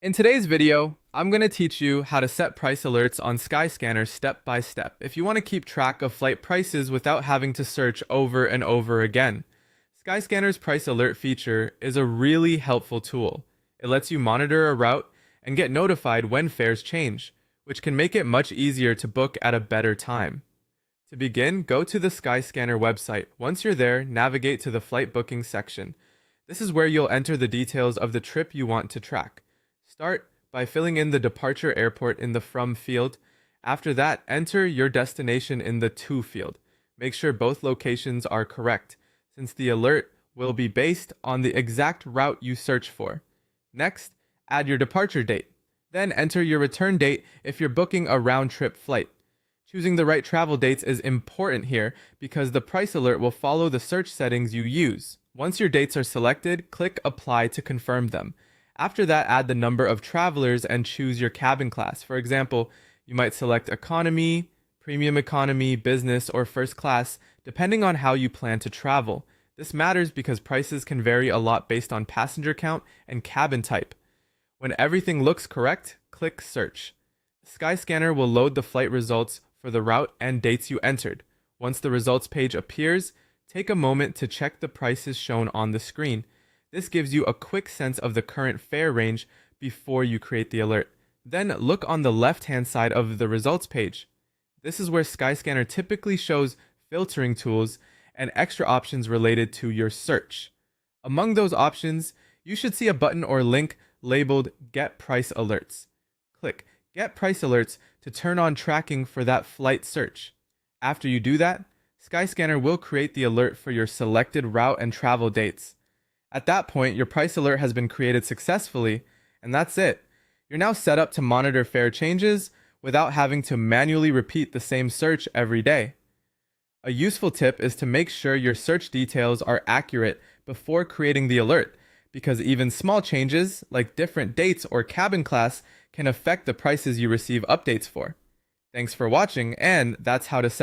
In today's video, I'm going to teach you how to set price alerts on Skyscanner step by step if you want to keep track of flight prices without having to search over and over again. Skyscanner's price alert feature is a really helpful tool. It lets you monitor a route and get notified when fares change, which can make it much easier to book at a better time. To begin, go to the Skyscanner website. Once you're there, navigate to the flight booking section. This is where you'll enter the details of the trip you want to track. Start by filling in the departure airport in the From field. After that, enter your destination in the To field. Make sure both locations are correct, since the alert will be based on the exact route you search for. Next, add your departure date. Then enter your return date if you're booking a round-trip flight. Choosing the right travel dates is important here because the price alert will follow the search settings you use. Once your dates are selected, click Apply to confirm them. After that, add the number of travelers and choose your cabin class. For example, you might select economy, premium economy, business, or first class, depending on how you plan to travel. This matters because prices can vary a lot based on passenger count and cabin type. When everything looks correct, click Search. Skyscanner will load the flight results for the route and dates you entered. Once the results page appears, take a moment to check the prices shown on the screen. This gives you a quick sense of the current fare range before you create the alert. Then look on the left-hand side of the results page. This is where Skyscanner typically shows filtering tools and extra options related to your search. Among those options, you should see a button or link labeled Get Price Alerts. Click Get Price Alerts to turn on tracking for that flight search. After you do that, Skyscanner will create the alert for your selected route and travel dates. At that point, your price alert has been created successfully, and that's it. You're now set up to monitor fare changes without having to manually repeat the same search every day. A useful tip is to make sure your search details are accurate before creating the alert, because even small changes, like different dates or cabin class, can affect the prices you receive updates for. Thanks for watching, and that's how to set